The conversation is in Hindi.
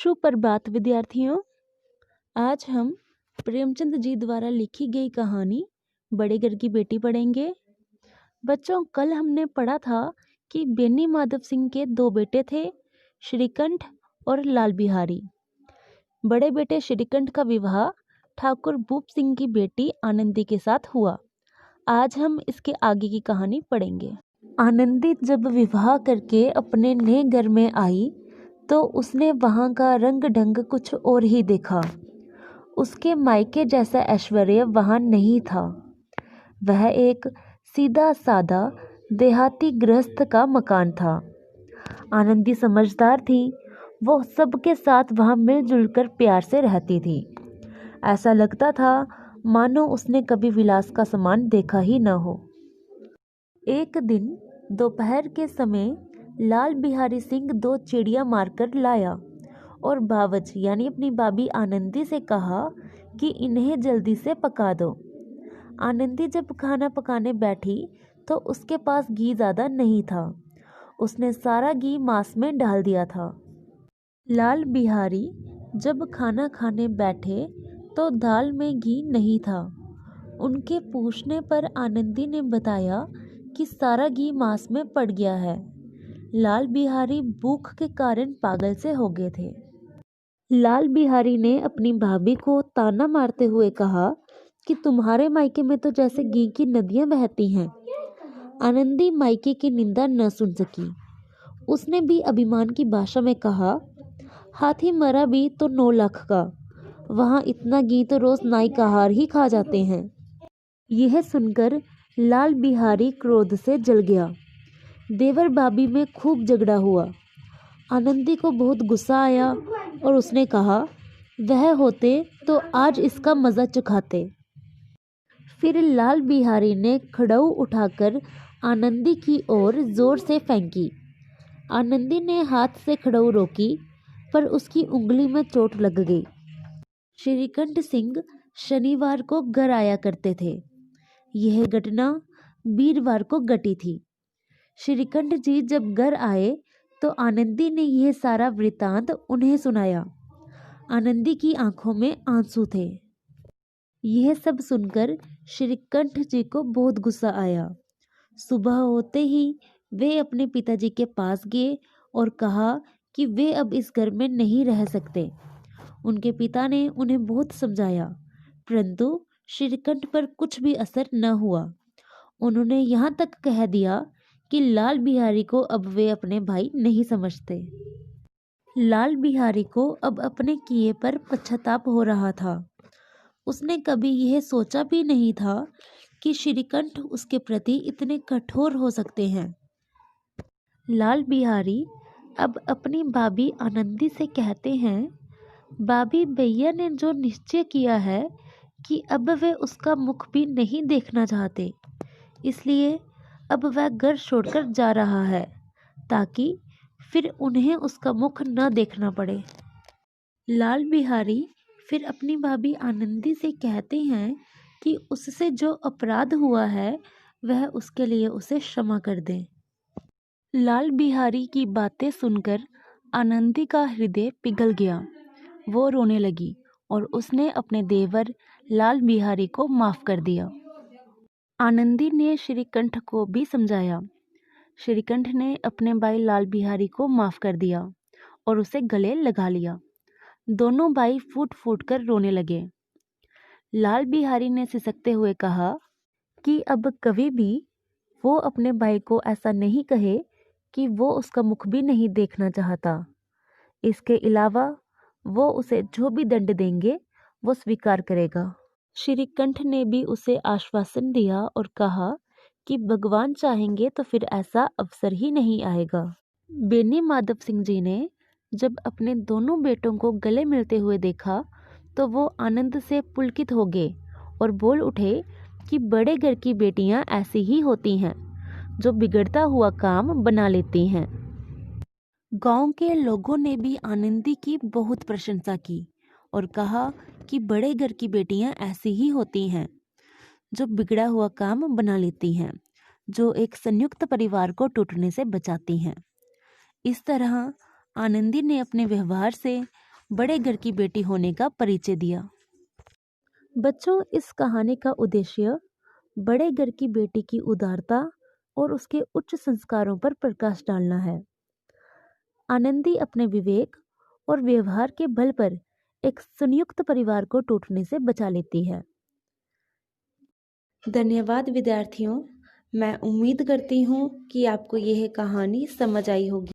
सुप्रभात विद्यार्थियों। आज हम प्रेमचंद जी द्वारा लिखी गई कहानी बड़े घर की बेटी पढ़ेंगे। बच्चों, कल हमने पढ़ा था कि बेनी माधव सिंह के दो बेटे थे, श्रीकंठ और लाल बिहारी। बड़े बेटे श्रीकंठ का विवाह ठाकुर भूप सिंह की बेटी आनंदी के साथ हुआ। आज हम इसके आगे की कहानी पढ़ेंगे। आनंदी जब विवाह करके अपने नए घर में आई तो उसने वहाँ का रंग ढंग कुछ और ही देखा। उसके मायके जैसा ऐश्वर्य वहाँ नहीं था। वह एक सीधा सादा देहाती गृहस्थ का मकान था। आनंदी समझदार थी। वो सबके साथ वहाँ मिलजुल कर प्यार से रहती थी। ऐसा लगता था मानो उसने कभी विलास का सामान देखा ही न हो। एक दिन दोपहर के समय लाल बिहारी सिंह दो चिड़िया मारकर लाया और बावच यानी अपनी भाभी आनंदी से कहा कि इन्हें जल्दी से पका दो। आनंदी जब खाना पकाने बैठी तो उसके पास घी ज़्यादा नहीं था। उसने सारा घी मांस में डाल दिया था। लाल बिहारी जब खाना खाने बैठे तो दाल में घी नहीं था। उनके पूछने पर आनंदी ने बताया कि सारा घी मांस में पड़ गया है। लाल बिहारी भूख के कारण पागल से हो गए थे। लाल बिहारी ने अपनी भाभी को ताना मारते हुए कहा कि तुम्हारे मायके में तो जैसे घी की नदियां बहती हैं। आनंदी मायके की निंदा न सुन सकी। उसने भी अभिमान की भाषा में कहा, हाथी मरा भी तो 9 लाख का। वहाँ इतना घी तो रोज नाई का हार ही खा जाते हैं। यह सुनकर लाल बिहारी क्रोध से जल गया। देवर भाभी में खूब झगड़ा हुआ। आनंदी को बहुत गुस्सा आया और उसने कहा, वह होते तो आज इसका मज़ा चखाते। फिर लाल बिहारी ने खड़ाऊ उठाकर आनंदी की ओर जोर से फेंकी। आनंदी ने हाथ से खड़ाऊ रोकी पर उसकी उंगली में चोट लग गई। श्रीकंठ सिंह शनिवार को घर आया करते थे। यह घटना वीरवार को घटी थी। श्रीकंठ जी जब घर आए तो आनंदी ने यह सारा वृतांत उन्हें सुनाया। आनंदी की आंखों में आंसू थे। यह सब सुनकर श्रीकंठ जी को बहुत गुस्सा आया। सुबह होते ही वे अपने पिताजी के पास गए और कहा कि वे अब इस घर में नहीं रह सकते। उनके पिता ने उन्हें बहुत समझाया, परंतु श्रीकंठ पर कुछ भी असर न हुआ। उन्होंने यहाँ तक कह दिया कि लाल बिहारी को अब वे अपने भाई नहीं समझते। लाल बिहारी को अब अपने किए पर पश्चाताप हो रहा था। उसने कभी यह सोचा भी नहीं था कि श्रीकंठ उसके प्रति इतने कठोर हो सकते हैं। लाल बिहारी अब अपनी भाभी आनंदी से कहते हैं, भाभी भैया ने जो निश्चय किया है कि अब वे उसका मुख भी नहीं देखना चाहते, इसलिए अब वह घर छोड़कर जा रहा है ताकि फिर उन्हें उसका मुख न देखना पड़े। लाल बिहारी फिर अपनी भाभी आनंदी से कहते हैं कि उससे जो अपराध हुआ है वह उसके लिए उसे क्षमा कर दें। लाल बिहारी की बातें सुनकर आनंदी का हृदय पिघल गया। वो रोने लगी और उसने अपने देवर लाल बिहारी को माफ कर दिया। आनंदी ने श्रीकंठ को भी समझाया। श्रीकंठ ने अपने भाई लाल बिहारी को माफ कर दिया और उसे गले लगा लिया। दोनों भाई फूट फूट कर रोने लगे। लाल बिहारी ने सिसकते हुए कहा कि अब कभी भी वो अपने भाई को ऐसा नहीं कहे कि वो उसका मुख भी नहीं देखना चाहता। इसके अलावा वो उसे जो भी दंड देंगे वो स्वीकार करेगा। श्रीकंठ ने भी उसे आश्वासन दिया और कहा कि भगवान चाहेंगे तो फिर ऐसा अवसर ही नहीं आएगा। बेनी माधव सिंह जी ने जब अपने दोनों बेटों को गले मिलते हुए देखा तो वो आनंद से पुलकित हो गए और बोल उठे कि बड़े घर की बेटियां ऐसी ही होती हैं, जो बिगड़ता हुआ काम बना लेती हैं। गांव के लोगों ने भी आनंदी की बहुत प्रशंसा की और कहा कि बड़े घर की बेटियां ऐसी ही होती हैं, जो बिगड़ा हुआ काम बना लेती हैं, जो एक संयुक्त परिवार को टूटने से बचाती हैं। इस तरह आनंदी ने अपने व्यवहार से बड़े घर की बेटी होने का परिचय दिया। बच्चों, इस कहानी का उद्देश्य बड़े घर की बेटी की उदारता और उसके उच्च संस्कारों पर प्रकाश डालना है। आनंदी अपने विवेक और व्यवहार के बल पर एक संयुक्त परिवार को टूटने से बचा लेती है। धन्यवाद विद्यार्थियों। मैं उम्मीद करती हूँ कि आपको यह कहानी समझ आई होगी।